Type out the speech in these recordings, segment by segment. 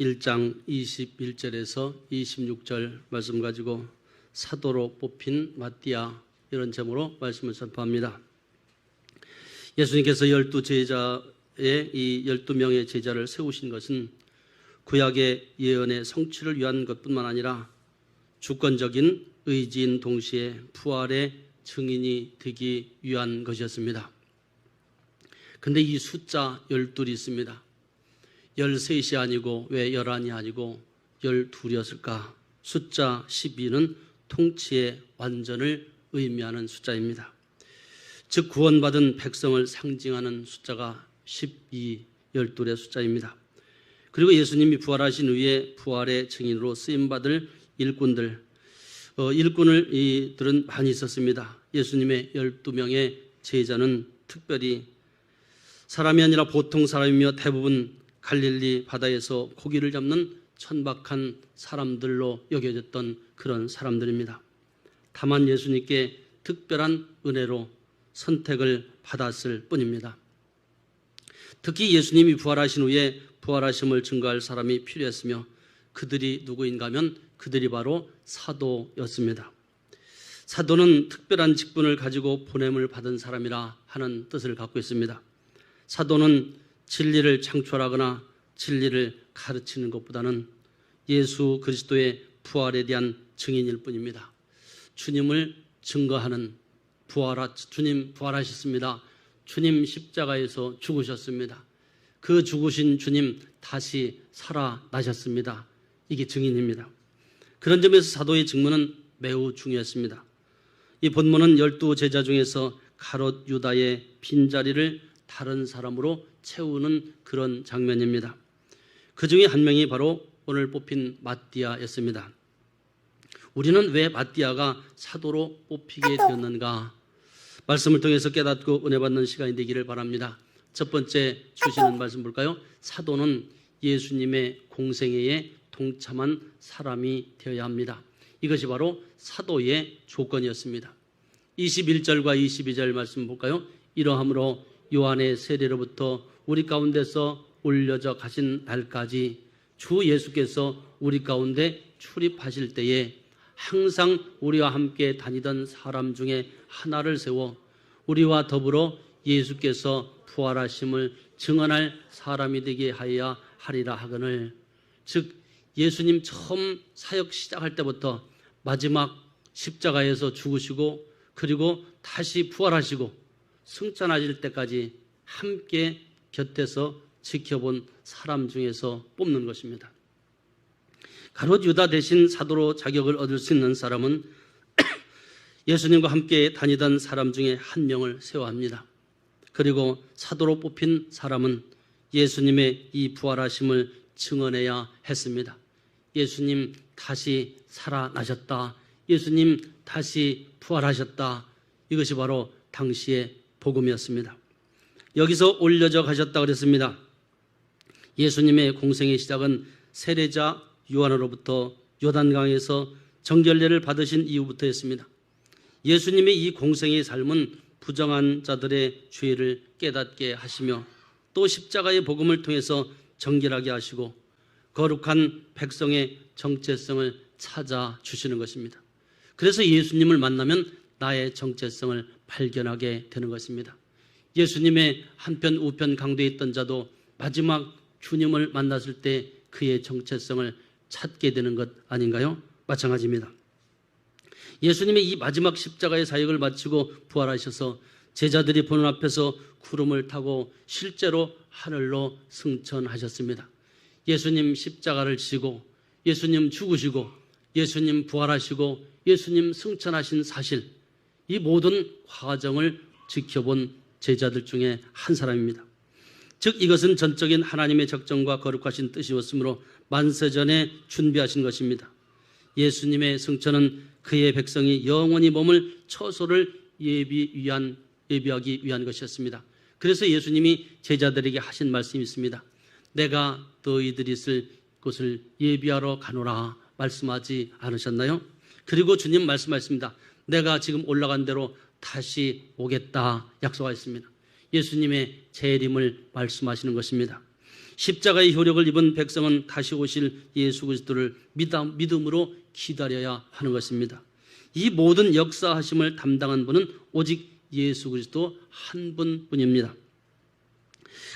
1장 21절에서 26절 말씀 가지고 사도로 뽑힌 마띠아, 이런 제목으로 말씀을 선포합니다. 예수님께서 12제자의 이 12명의 제자를 세우신 것은 구약의 예언의 성취를 위한 것뿐만 아니라 주권적인 의지인 동시에 부활의 증인이 되기 위한 것이었습니다. 그런데 이 숫자 12이 있습니다. 13이 아니고 왜 11이 아니고 12이었을까? 숫자 12는 통치의 완전을 의미하는 숫자입니다. 즉 구원받은 백성을 상징하는 숫자가 12, 12의 숫자입니다. 그리고 예수님이 부활하신 후에 부활의 증인으로 쓰임받을 일꾼들, 일꾼을 이들은 많이 있었습니다. 예수님의 12명의 제자는 특별히 사람이 아니라 보통 사람이며 대부분 갈릴리 바다에서 고기를 잡는 천박한 사람들로 여겨졌던 그런 사람들입니다. 다만 예수님께 특별한 은혜로 선택을 받았을 뿐입니다. 특히 예수님이 부활하신 후에 부활하심을 증거할 사람이 필요했으며 그들이 누구인가 하면 그들이 바로 사도였습니다. 사도는 특별한 직분을 가지고 보냄을 받은 사람이라 하는 뜻을 갖고 있습니다. 사도는 진리를 창출하거나 진리를 가르치는 것보다는 예수 그리스도의 부활에 대한 증인일 뿐입니다. 주님을 증거하는 주님 부활하셨습니다. 주님 십자가에서 죽으셨습니다. 그 죽으신 주님 다시 살아나셨습니다. 이게 증인입니다. 그런 점에서 사도의 직무는 매우 중요했습니다. 이 본문은 12제자 중에서 가롯 유다의 빈자리를 다른 사람으로 채우는 그런 장면입니다. 그 중에 한 명이 바로 오늘 뽑힌 마띠아였습니다. 우리는 왜 마띠아가 사도로 뽑히게 되었는가? 말씀을 통해서 깨닫고 은혜 받는 시간이 되기를 바랍니다. 첫 번째 주시는 말씀 볼까요? 사도는 예수님의 공생애에 동참한 사람이 되어야 합니다. 이것이 바로 사도의 조건이었습니다. 21절과 22절 말씀 볼까요? 이러함으로 요한의 세례로부터 우리 가운데서 올려져 가신 날까지 주 예수께서 우리 가운데 출입하실 때에 항상 우리와 함께 다니던 사람 중에 하나를 세워 우리와 더불어 예수께서 부활하심을 증언할 사람이 되게 하여야 하리라 하거늘. 즉 예수님 처음 사역 시작할 때부터 마지막 십자가에서 죽으시고 그리고 다시 부활하시고 승천하실 때까지 함께 곁에서 지켜본 사람 중에서 뽑는 것입니다. 가롯 유다 대신 사도로 자격을 얻을 수 있는 사람은 예수님과 함께 다니던 사람 중에 한 명을 세워야 합니다. 그리고 사도로 뽑힌 사람은 예수님의 이 부활하심을 증언해야 했습니다. 예수님 다시 살아나셨다. 예수님 다시 부활하셨다. 이것이 바로 당시의 복음이었습니다. 여기서 올려져 가셨다 그랬습니다. 예수님의 공생의 시작은 세례자 요한으로부터 요단강에서 정결례를 받으신 이후부터였습니다. 예수님의 이 공생의 삶은 부정한 자들의 죄를 깨닫게 하시며 또 십자가의 복음을 통해서 정결하게 하시고 거룩한 백성의 정체성을 찾아주시는 것입니다. 그래서 예수님을 만나면 나의 정체성을 발견하게 되는 것입니다. 예수님의 한편 우편 강도에 있던 자도 마지막 주님을 만났을 때 그의 정체성을 찾게 되는 것 아닌가요? 마찬가지입니다. 예수님의 이 마지막 십자가의 사역을 마치고 부활하셔서 제자들이 보는 앞에서 구름을 타고 실제로 하늘로 승천하셨습니다. 예수님 십자가를 지고 예수님 죽으시고 예수님 부활하시고 예수님 승천하신 사실, 이 모든 과정을 지켜본 제자들 중에 한 사람입니다. 즉 이것은 전적인 하나님의 적정과 거룩하신 뜻이었으므로 만세전에 준비하신 것입니다. 예수님의 승천은 그의 백성이 영원히 머물 처소를 예비하기 위한 것이었습니다. 그래서 예수님이 제자들에게 하신 말씀이 있습니다. 내가 너희들이 있을 곳을 예비하러 가노라 말씀하지 않으셨나요? 그리고 주님 말씀하셨습니다. 내가 지금 올라간 대로 다시 오겠다 약속하셨습니다. 예수님의 재림을 말씀하시는 것입니다. 십자가의 효력을 입은 백성은 다시 오실 예수 그리스도를 믿음으로 기다려야 하는 것입니다. 이 모든 역사하심을 담당한 분은 오직 예수 그리스도 한 분뿐입니다.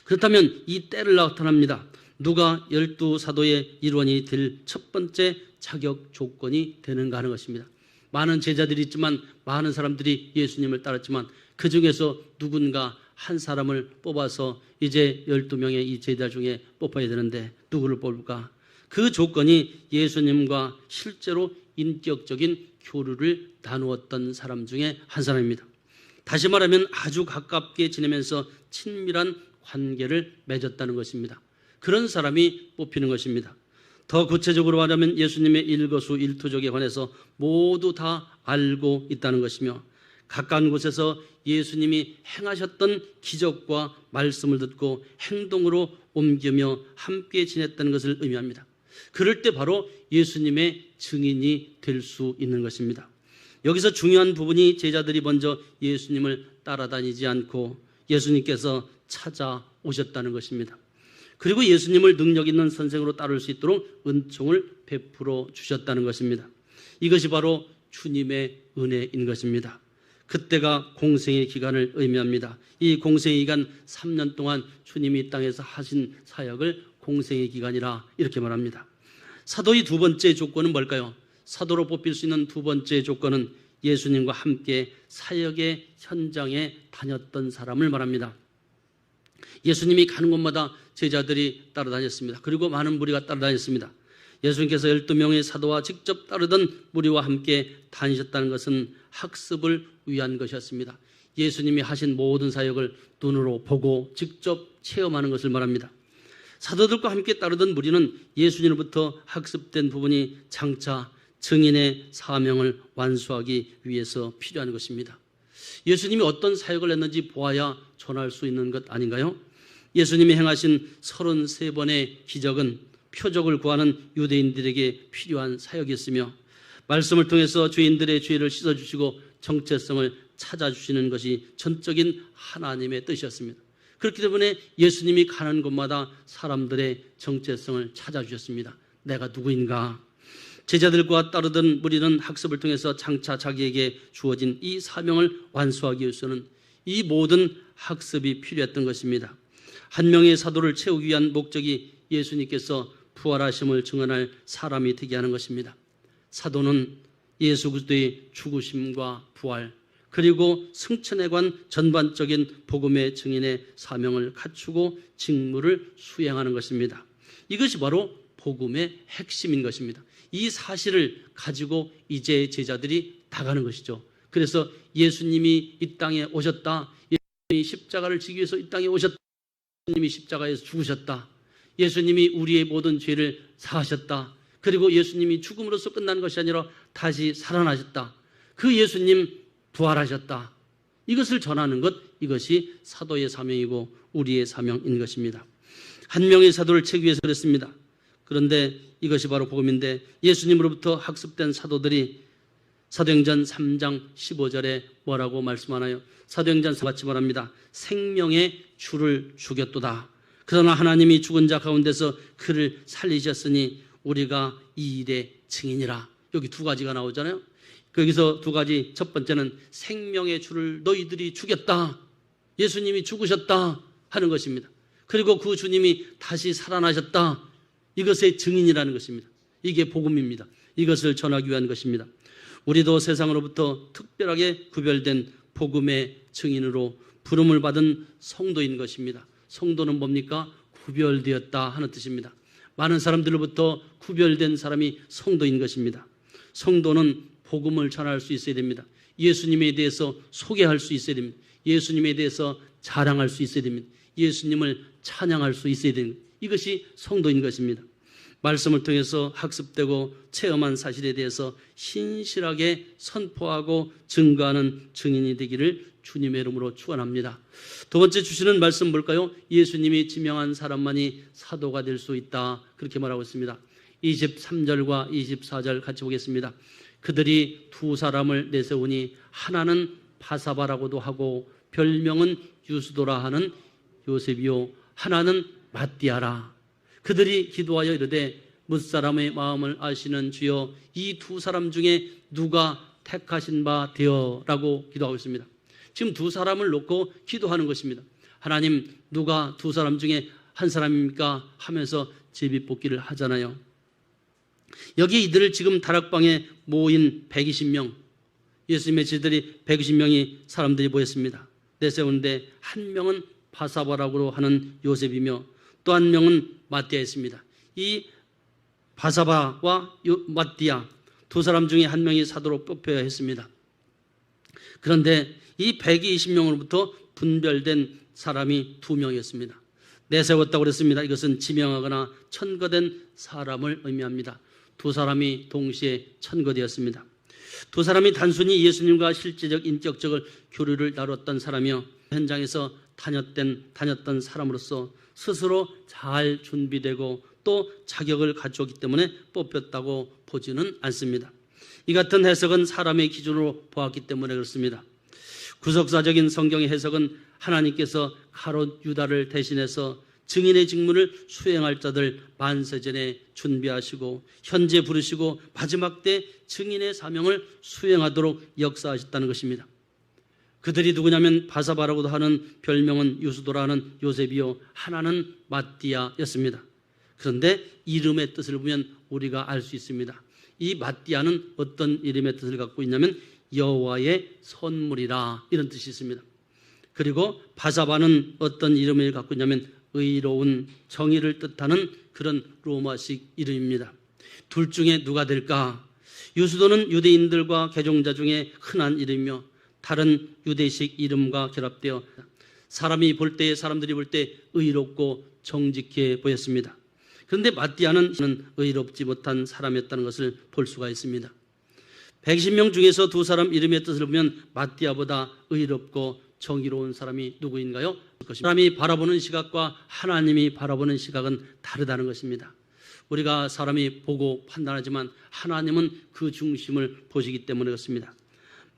그렇다면 이 때를 나타납니다. 누가 12사도의 일원이 될 첫 번째 자격 조건이 되는가 하는 것입니다. 많은 제자들이 있지만, 많은 사람들이 예수님을 따랐지만 그 중에서 누군가 한 사람을 뽑아서 이제 12명의 이 제자 중에 뽑아야 되는데 누구를 뽑을까? 그 조건이 예수님과 실제로 인격적인 교류를 나누었던 사람 중에 한 사람입니다. 다시 말하면 아주 가깝게 지내면서 친밀한 관계를 맺었다는 것입니다. 그런 사람이 뽑히는 것입니다. 더 구체적으로 말하면 예수님의 일거수일투족에 관해서 모두 다 알고 있다는 것이며, 가까운 곳에서 예수님이 행하셨던 기적과 말씀을 듣고 행동으로 옮기며 함께 지냈다는 것을 의미합니다. 그럴 때 바로 예수님의 증인이 될 수 있는 것입니다. 여기서 중요한 부분이 제자들이 먼저 예수님을 따라다니지 않고 예수님께서 찾아오셨다는 것입니다. 그리고 예수님을 능력 있는 선생으로 따를 수 있도록 은총을 베풀어 주셨다는 것입니다. 이것이 바로 주님의 은혜인 것입니다. 그때가 공생의 기간을 의미합니다. 이 공생의 기간 3년 동안 주님이 이 땅에서 하신 사역을 공생의 기간이라 이렇게 말합니다. 사도의 두 번째 조건은 뭘까요? 사도로 뽑힐 수 있는 두 번째 조건은 예수님과 함께 사역의 현장에 다녔던 사람을 말합니다. 예수님이 가는 곳마다 제자들이 따라다녔습니다. 그리고 많은 무리가 따라다녔습니다. 예수님께서 12명의 사도와 직접 따르던 무리와 함께 다니셨다는 것은 학습을 위한 것이었습니다. 예수님이 하신 모든 사역을 눈으로 보고 직접 체험하는 것을 말합니다. 사도들과 함께 따르던 무리는 예수님으로부터 학습된 부분이 장차 증인의 사명을 완수하기 위해서 필요한 것입니다. 예수님이 어떤 사역을 했는지 보아야 전할 수 있는 것 아닌가요? 예수님이 행하신 33번의 기적은 표적을 구하는 유대인들에게 필요한 사역이었으며, 말씀을 통해서 죄인들의 죄를 씻어주시고 정체성을 찾아주시는 것이 전적인 하나님의 뜻이었습니다. 그렇기 때문에 예수님이 가는 곳마다 사람들의 정체성을 찾아주셨습니다. 내가 누구인가? 제자들과 따르던 무리는 학습을 통해서 장차 자기에게 주어진 이 사명을 완수하기 위해서는 이 모든 학습이 필요했던 것입니다. 한 명의 사도를 채우기 위한 목적이 예수님께서 부활하심을 증언할 사람이 되게 하는 것입니다. 사도는 예수 그리스도의 죽으심과 부활, 그리고 승천에 관 전반적인 복음의 증인의 사명을 갖추고 직무를 수행하는 것입니다. 이것이 바로 복음의 핵심인 것입니다. 이 사실을 가지고 이제 제자들이 나가는 것이죠. 그래서 예수님이 이 땅에 오셨다, 예수님이 십자가를 지기 위해서 이 땅에 오셨다, 예수님이 십자가에서 죽으셨다, 예수님이 우리의 모든 죄를 사하셨다, 그리고 예수님이 죽음으로써 끝난 것이 아니라 다시 살아나셨다, 그 예수님 부활하셨다, 이것을 전하는 것, 이것이 사도의 사명이고 우리의 사명인 것입니다. 한 명의 사도를 채우기 위해서 그랬습니다. 그런데 이것이 바로 복음인데, 예수님으로부터 학습된 사도들이 사도행전 3장 15절에 뭐라고 말씀하나요? 사도행전 같이 말합니다. 생명의 주를 죽였도다. 그러나 하나님이 죽은 자 가운데서 그를 살리셨으니 우리가 이 일의 증인이라. 여기 두 가지가 나오잖아요. 여기서 두 가지, 첫 번째는 생명의 주를 너희들이 죽였다, 예수님이 죽으셨다 하는 것입니다. 그리고 그 주님이 다시 살아나셨다, 이것의 증인이라는 것입니다. 이게 복음입니다. 이것을 전하기 위한 것입니다. 우리도 세상으로부터 특별하게 구별된 복음의 증인으로 부름을 받은 성도인 것입니다. 성도는 뭡니까? 구별되었다 하는 뜻입니다. 많은 사람들로부터 구별된 사람이 성도인 것입니다. 성도는 복음을 전할 수 있어야 됩니다. 예수님에 대해서 소개할 수 있어야 됩니다. 예수님에 대해서 자랑할 수 있어야 됩니다. 예수님을 찬양할 수 있어야 됩니다. 이것이 성도인 것입니다. 말씀을 통해서 학습되고 체험한 사실에 대해서 신실하게 선포하고 증거하는 증인이 되기를 주님의 이름으로 축원합니다. 두 번째 주시는 말씀 뭘까요? 예수님이 지명한 사람만이 사도가 될 수 있다, 그렇게 말하고 있습니다. 23절과 24절 같이 보겠습니다. 그들이 두 사람을 내세우니 하나는 바사바라고도 하고 별명은 유스도라 하는 요셉이요, 하나는 마띠아라. 그들이 기도하여 이르되 뭇사람의 마음을 아시는 주여 이 두 사람 중에 누가 택하신 바 되어라고 기도하고 있습니다. 지금 두 사람을 놓고 기도하는 것입니다. 하나님, 누가 두 사람 중에 한 사람입니까? 하면서 제비뽑기를 하잖아요. 여기 이들을 지금 다락방에 모인 120명, 예수님의 제자들이 120명이 사람들이 모였습니다. 내세우는데 한 명은 바사바라고 하는 요셉이며 또 한 명은 마띠아였습니다. 이 바사바와 마띠아 두 사람 중에 한 명이 사도로 뽑혀야 했습니다. 그런데 이 120명으로부터 분별된 사람이 두 명이었습니다. 내세웠다고 그랬습니다. 이것은 지명하거나 천거된 사람을 의미합니다. 두 사람이 동시에 천거되었습니다. 두 사람이 단순히 예수님과 실제적 인격적인 교류를 나눴던 사람이요, 현장에서 다녔던 사람으로서 스스로 잘 준비되고 또 자격을 갖추었기 때문에 뽑혔다고 보지는 않습니다. 이 같은 해석은 사람의 기준으로 보았기 때문에 그렇습니다. 구속사적인 성경의 해석은 하나님께서 가롯 유다를 대신해서 증인의 직무를 수행할 자들 만세전에 준비하시고 현재 부르시고 마지막 때 증인의 사명을 수행하도록 역사하셨다는 것입니다. 그들이 누구냐면 바사바라고도 하는 별명은 유수도라는 요셉이요, 하나는 마띠아였습니다. 그런데 이름의 뜻을 보면 우리가 알 수 있습니다. 이 마띠아는 어떤 이름의 뜻을 갖고 있냐면 여호와의 선물이라, 이런 뜻이 있습니다. 그리고 바사바는 어떤 이름을 갖고 있냐면 의로운, 정의를 뜻하는 그런 로마식 이름입니다. 둘 중에 누가 될까? 유수도는 유대인들과 개종자 중에 흔한 이름이며 다른 유대식 이름과 결합되어 사람들이 볼 때 의롭고 정직해 보였습니다. 그런데 마띠아는 의롭지 못한 사람이었다는 것을 볼 수가 있습니다. 120명 중에서 두 사람 이름의 뜻을 보면 마띠아보다 의롭고 정의로운 사람이 누구인가요? 사람이 바라보는 시각과 하나님이 바라보는 시각은 다르다는 것입니다. 우리가 사람이 보고 판단하지만 하나님은 그 중심을 보시기 때문에 그렇습니다.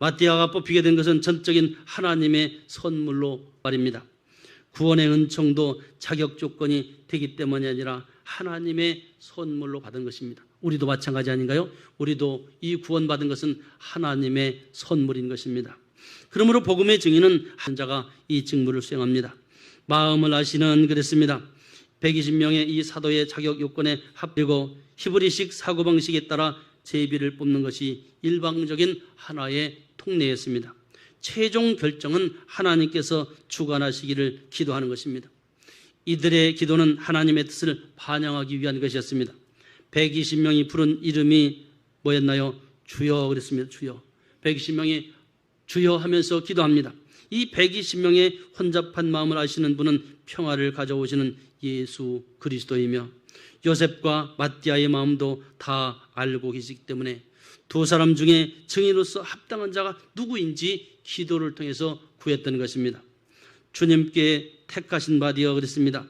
마띠아가 뽑히게 된 것은 전적인 하나님의 선물로 말입니다. 구원의 은총도 자격 조건이 되기 때문이 아니라 하나님의 선물로 받은 것입니다. 우리도 마찬가지 아닌가요? 우리도 이 구원받은 것은 하나님의 선물인 것입니다. 그러므로 복음의 증인은 한 자가 이 직무를 수행합니다. 마음을 아시는 그랬습니다. 120명의 이 사도의 자격 요건에 합되고 히브리식 사고방식에 따라 제비를 뽑는 것이 일방적인 하나의 통례였습니다. 최종 결정은 하나님께서 주관하시기를 기도하는 것입니다. 이들의 기도는 하나님의 뜻을 반영하기 위한 것이었습니다. 120명이 부른 이름이 뭐였나요? 주여 그랬습니다. 주여. 120명이 주여 하면서 기도합니다. 이 120명의 혼잡한 마음을 아시는 분은 평화를 가져오시는 예수 그리스도이며 요셉과 마띠아의 마음도 다 알고 계시기 때문에 두 사람 중에 증인으로서 합당한 자가 누구인지 기도를 통해서 구했던 것입니다. 주님께 택하신 바 되어 그랬습니다.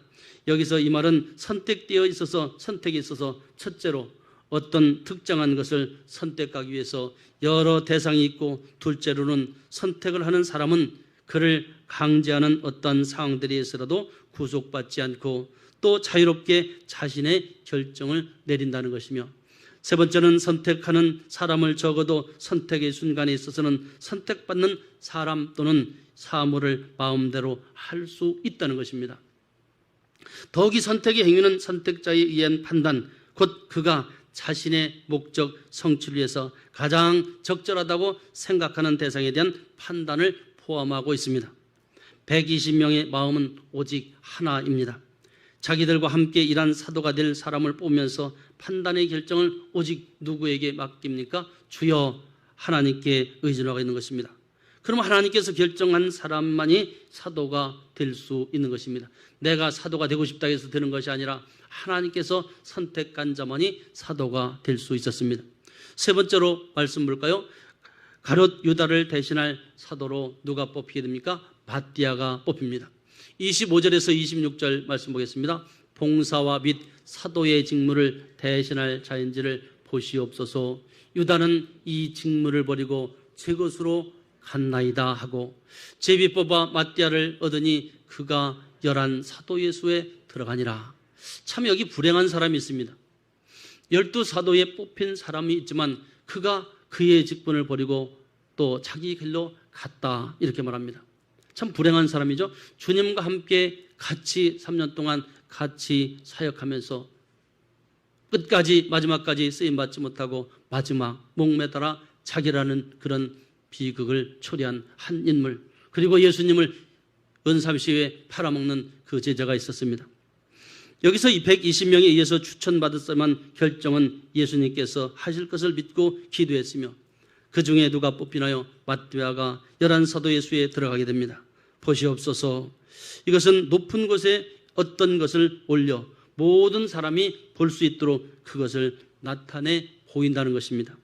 여기서 이 말은 선택되어 있어서, 선택이 있어서 첫째로 어떤 특정한 것을 선택하기 위해서 여러 대상이 있고, 둘째로는 선택을 하는 사람은 그를 강제하는 어떤 상황들에서라도 구속받지 않고 또 자유롭게 자신의 결정을 내린다는 것이며, 세 번째는 선택하는 사람을 적어도 선택의 순간에 있어서는 선택받는 사람 또는 사물을 마음대로 할 수 있다는 것입니다. 더욱이 선택의 행위는 선택자에 의한 판단, 곧 그가 자신의 목적 성취를 위해서 가장 적절하다고 생각하는 대상에 대한 판단을 포함하고 있습니다. 120명의 마음은 오직 하나입니다. 자기들과 함께 일한 사도가 될 사람을 뽑으면서 판단의 결정을 오직 누구에게 맡깁니까? 주여 하나님께 의존하고 있는 것입니다. 그럼 하나님께서 결정한 사람만이 사도가 될 수 있는 것입니다. 내가 사도가 되고 싶다 해서 되는 것이 아니라 하나님께서 선택한 자만이 사도가 될 수 있었습니다. 세 번째로 말씀 볼까요? 가롯 유다를 대신할 사도로 누가 뽑히게 됩니까? 마띠아가 뽑힙니다. 25절에서 26절 말씀 보겠습니다. 봉사와 및 사도의 직무를 대신할 자인지를 보시옵소서. 유다는 이 직무를 버리고 제 것으로 갔나이다 하고 제비 뽑아 마띠아를 얻으니 그가 열한 사도 예수에 들어가니라. 참 여기 불행한 사람이 있습니다. 12사도에 뽑힌 사람이 있지만 그가 그의 직분을 버리고 또 자기 길로 갔다, 이렇게 말합니다. 참 불행한 사람이죠. 주님과 함께 같이 3년 동안 같이 사역하면서 끝까지 마지막까지 쓰임받지 못하고 마지막 목매달아 자기라는 그런 비극을 초래한 한 인물, 그리고 예수님을 은삼시에 팔아먹는 그 제자가 있었습니다. 여기서 이 120명에 의해서 추천받았지만 결정은 예수님께서 하실 것을 믿고 기도했으며 그 중에 누가 뽑히나요? ματ디아가 11사도 예수에 들어가게 됩니다. 보시옵소서, 이것은 높은 곳에 어떤 것을 올려 모든 사람이 볼 수 있도록 그것을 나타내 보인다는 것입니다.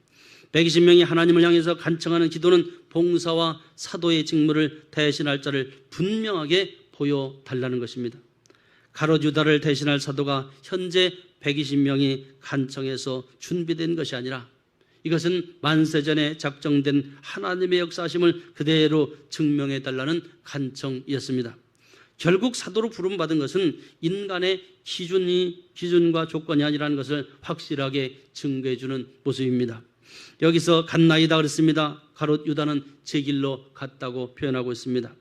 120명이 하나님을 향해서 간청하는 기도는 봉사와 사도의 직무를 대신할 자를 분명하게 보여달라는 것입니다. 가롯 유다를 대신할 사도가 현재 120명이 간청해서 준비된 것이 아니라 이것은 만세전에 작정된 하나님의 역사하심을 그대로 증명해달라는 간청이었습니다. 결국 사도로 부름받은 것은 인간의 기준과 조건이 아니라는 것을 확실하게 증거해 주는 모습입니다. 여기서 갔나이다 그랬습니다. 가롯 유다는 제 길로 갔다고 표현하고 있습니다.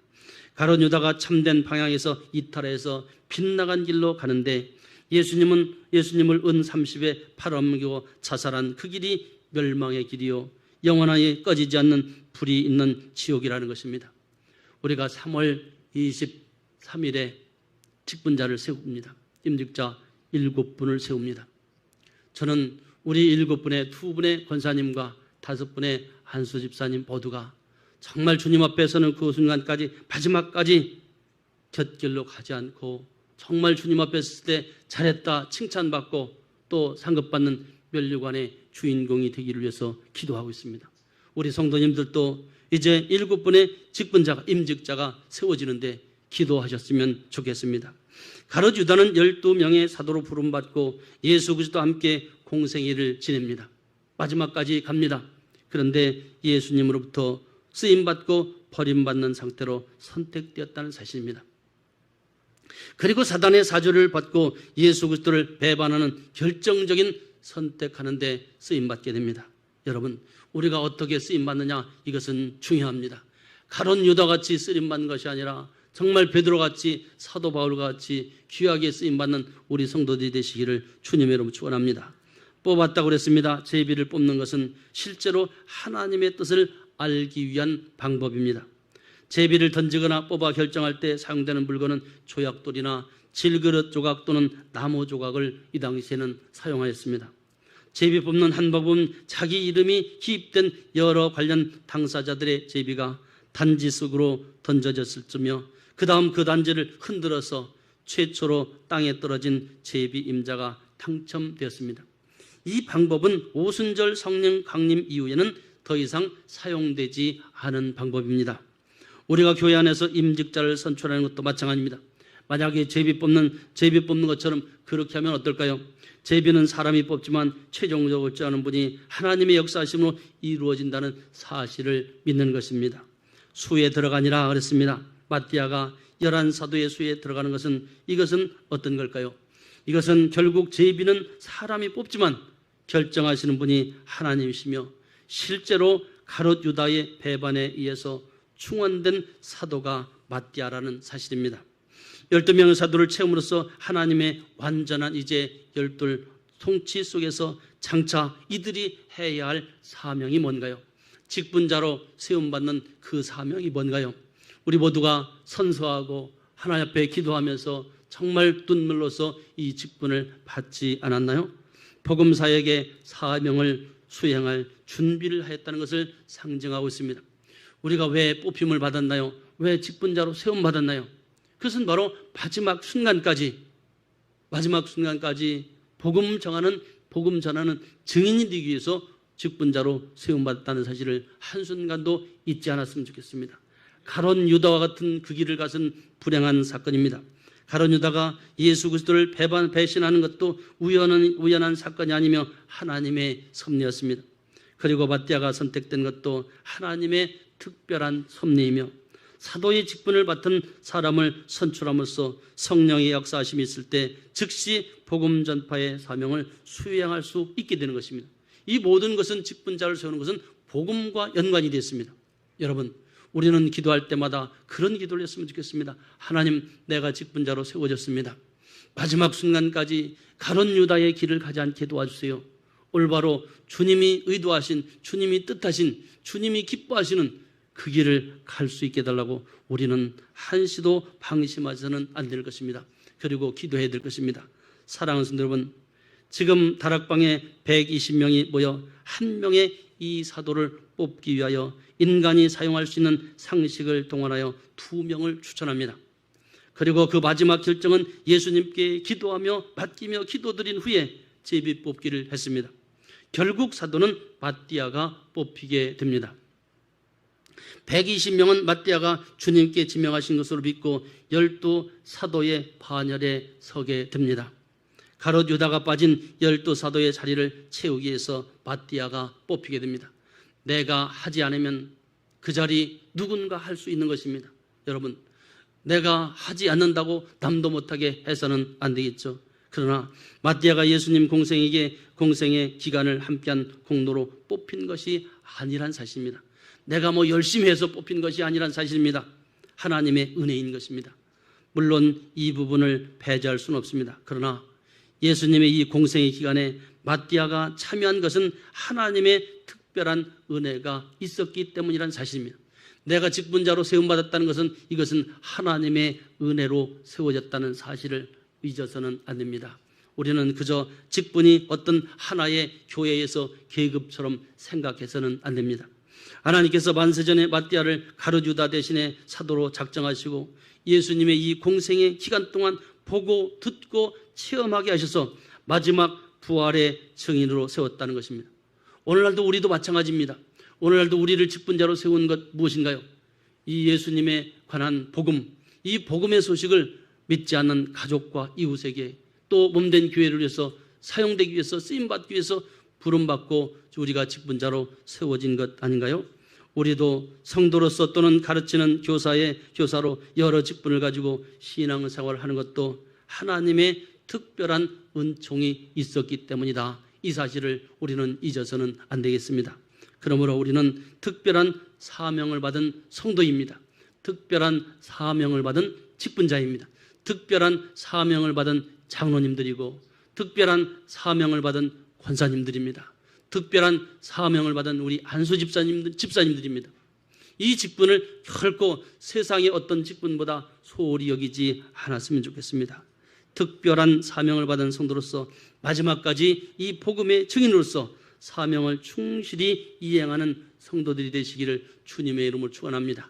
가롯 유다가 참된 방향에서 이탈해서 빗나간 길로 가는데 예수님을 은 30에 팔아넘기고 자살한 그 길이 멸망의 길이요 영원하게 꺼지지 않는 불이 있는 지옥이라는 것입니다. 우리가 3월 23일에 직분자를 세웁니다. 임직자 7분을 세웁니다. 저는 우리 7분의 2분의 권사님과 5분의 한수 집사님 모두가 정말 주님 앞에서는 그 순간까지 마지막까지 곁길로 가지 않고 정말 주님 앞에 있을 때 잘했다 칭찬받고 또 상급받는 면류관의 주인공이 되기를 위해서 기도하고 있습니다. 우리 성도님들도 이제 7분의 직분자가 임직자가 세워지는데 기도하셨으면 좋겠습니다. 가롯 유다는 12명의 사도로 부름받고 예수 그리스도와 함께 공생애를 지냅니다. 마지막까지 갑니다. 그런데 예수님으로부터 쓰임받고 버림받는 상태로 선택되었다는 사실입니다. 그리고 사단의 사주를 받고 예수 그리스도를 배반하는 결정적인 선택하는 데 쓰임받게 됩니다. 여러분, 우리가 어떻게 쓰임받느냐, 이것은 중요합니다. 가롯 유다같이 쓰임받는 것이 아니라 정말 베드로같이 사도 바울같이 귀하게 쓰임받는 우리 성도들이 되시기를 주님의 이름으로 축원합니다. 뽑았다고 그랬습니다. 제비를 뽑는 것은 실제로 하나님의 뜻을 알기 위한 방법입니다. 제비를 던지거나 뽑아 결정할 때 사용되는 물건은 조약돌이나 질그릇 조각 또는 나무 조각을 이 당시에는 사용하였습니다. 제비 뽑는 한 방법은 자기 이름이 기입된 여러 관련 당사자들의 제비가 단지 속으로 던져졌을 즈며 그 다음 그 단지를 흔들어서 최초로 땅에 떨어진 제비 임자가 당첨되었습니다. 이 방법은 오순절 성령 강림 이후에는 더 이상 사용되지 않은 방법입니다. 우리가 교회 안에서 임직자를 선출하는 것도 마찬가지입니다. 만약에 제비 뽑는 것처럼 그렇게 하면 어떨까요? 제비는 사람이 뽑지만 최종적으로 어찌하는 분이 하나님의 역사하심으로 이루어진다는 사실을 믿는 것입니다. 수에 들어가니라 그랬습니다. ματ디아가 11사도의 수에 들어가는 것은 이것은 어떤 걸까요? 이것은 결국 제비는 사람이 뽑지만 결정하시는 분이 하나님이시며 실제로 가롯 유다의 배반에 의해서 충원된 사도가 ματ디아라는 사실입니다. 12명의 사도를 채움으로써 하나님의 완전한 이제 12 통치 속에서 장차 이들이 해야 할 사명이 뭔가요? 직분자로 세움받는 그 사명이 뭔가요? 우리 모두가 선서하고 하나님 앞에 기도하면서 정말 눈물로서 이 직분을 받지 않았나요? 복음사역의 사명을 수행할 준비를 하였다는 것을 상징하고 있습니다. 우리가 왜 뽑힘을 받았나요? 왜 직분자로 세움받았나요? 그것은 바로 마지막 순간까지 복음 전하는 증인이 되기 위해서 직분자로 세움받았다는 사실을 한순간도 잊지 않았으면 좋겠습니다. 가롯 유다와 같은 그 길을 가선 불행한 사건입니다. 가롯 유다가 예수 그리스도를 배신하는 것도 우연한 사건이 아니며 하나님의 섭리였습니다. 그리고 ματ디아가 선택된 것도 하나님의 특별한 섭리이며 사도의 직분을 맡은 사람을 선출함으로써 성령의 역사하심이 있을 때 즉시 복음 전파의 사명을 수행할 수 있게 되는 것입니다. 이 모든 것은 직분자를 세우는 것은 복음과 연관이 되어 있습니다. 여러분, 우리는 기도할 때마다 그런 기도를 했으면 좋겠습니다. 하나님, 내가 직분자로 세워졌습니다. 마지막 순간까지 가룟 유다의 길을 가지 않게 도와주세요. 올바로 주님이 의도하신, 주님이 뜻하신, 주님이 기뻐하시는 그 길을 갈 수 있게 해달라고 우리는 한시도 방심하지는 안 될 것입니다. 그리고 기도해야 될 것입니다. 사랑하는 성도 여러분, 지금 다락방에 120명이 모여 한 명의 이 사도를 뽑기 위하여 인간이 사용할 수 있는 상식을 동원하여 2명을 추천합니다. 그리고 그 마지막 결정은 예수님께 기도하며 맡기며 기도드린 후에 제비 뽑기를 했습니다. 결국 사도는 마띠아가 뽑히게 됩니다. 120명은 마띠아가 주님께 지명하신 것으로 믿고 12사도의 반열에 서게 됩니다. 가롯 유다가 빠진 12사도의 자리를 채우기 위해서 마띠아가 뽑히게 됩니다. 내가 하지 않으면 그 자리 누군가 할 수 있는 것입니다. 여러분, 내가 하지 않는다고 남도 못하게 해서는 안 되겠죠. 그러나 마띠아가 예수님 공생에게 공생의 기간을 함께한 공로로 뽑힌 것이 아니란 사실입니다. 내가 열심히 해서 뽑힌 것이 아니란 사실입니다. 하나님의 은혜인 것입니다. 물론 이 부분을 배제할 수는 없습니다. 그러나 예수님의 이 공생의 기간에 마띠아가 참여한 것은 하나님의 특별한 은혜가 있었기 때문이란 사실입니다. 내가 직분자로 세움받았다는 것은 이것은 하나님의 은혜로 세워졌다는 사실을 잊어서는 안 됩니다. 우리는 그저 직분이 어떤 하나의 교회에서 계급처럼 생각해서는 안 됩니다. 하나님께서 만세전에 마띠아를 가룟 유다 대신에 사도로 작정하시고 예수님의 이 공생의 기간 동안 보고 듣고 체험하게 하셔서 마지막 부활의 증인으로 세웠다는 것입니다. 오늘날도 우리도 마찬가지입니다. 오늘날도 우리를 직분자로 세운 것 무엇인가요? 이 예수님에 관한 복음, 이 복음의 소식을 믿지 않는 가족과 이웃에게 또 몸된 교회를 위해서 사용되기 위해서 쓰임받기 위해서 부름받고 우리가 직분자로 세워진 것 아닌가요? 우리도 성도로서 또는 가르치는 교사로 여러 직분을 가지고 신앙생활을 하는 것도 하나님의 특별한 은총이 있었기 때문이다. 이 사실을 우리는 잊어서는 안 되겠습니다. 그러므로 우리는 특별한 사명을 받은 성도입니다. 특별한 사명을 받은 직분자입니다. 특별한 사명을 받은 장로님들이고 특별한 사명을 받은 권사님들입니다. 특별한 사명을 받은 우리 안수 집사님들입니다. 이 직분을 결코 세상의 어떤 직분보다 소홀히 여기지 않았으면 좋겠습니다. 특별한 사명을 받은 성도로서 마지막까지 이 복음의 증인으로서 사명을 충실히 이행하는 성도들이 되시기를 주님의 이름으로 축원합니다.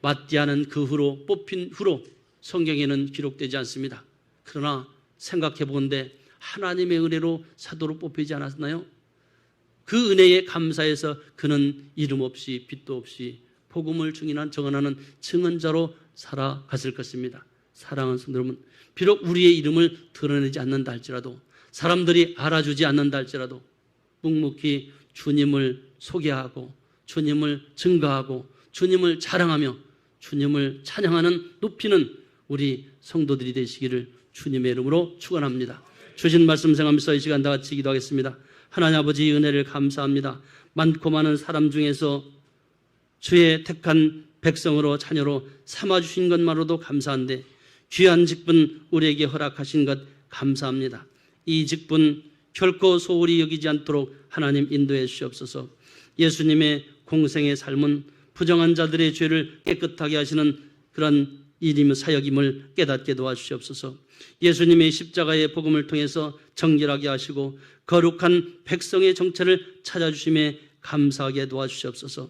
마띠아는 그 후로 뽑힌 후로 성경에는 기록되지 않습니다. 그러나 생각해 보건대 하나님의 은혜로 사도로 뽑히지 않았나요? 그 은혜에 감사해서 그는 이름 없이 빛도 없이 복음을 정언하는 증언자로 살아갔을 것입니다. 사랑하는 성도 여러분, 비록 우리의 이름을 드러내지 않는다 할지라도 사람들이 알아주지 않는다 할지라도 묵묵히 주님을 소개하고 주님을 증거하고 주님을 자랑하며 주님을 찬양하는 높이는 우리 성도들이 되시기를 주님의 이름으로 축원합니다. 주신 말씀 생각하면서 이 시간 다 같이 기도하겠습니다. 하나님 아버지 은혜를 감사합니다. 많고 많은 사람 중에서 주의 택한 백성으로 자녀로 삼아주신 것만으로도 감사한데 귀한 직분 우리에게 허락하신 것 감사합니다. 이 직분 결코 소홀히 여기지 않도록 하나님 인도해 주시옵소서. 예수님의 공생의 삶은 부정한 자들의 죄를 깨끗하게 하시는 그런 일이며 사역임을 깨닫게 도와주시옵소서. 예수님의 십자가의 복음을 통해서 정결하게 하시고 거룩한 백성의 정체를 찾아주심에 감사하게 도와주시옵소서.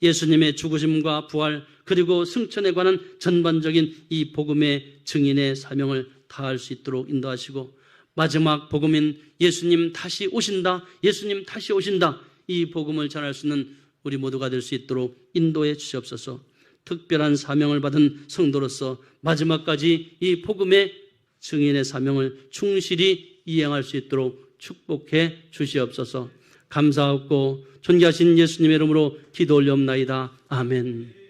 예수님의 죽으심과 부활 그리고 승천에 관한 전반적인 이 복음의 증인의 사명을 다할 수 있도록 인도하시고 마지막 복음인 예수님 다시 오신다, 예수님 다시 오신다 이 복음을 전할 수 있는 우리 모두가 될 수 있도록 인도해 주시옵소서. 특별한 사명을 받은 성도로서 마지막까지 이 복음의 증인의 사명을 충실히 이행할 수 있도록 축복해 주시옵소서. 감사하고 존귀하신 예수님의 이름으로 기도 올려옵나이다. 아멘.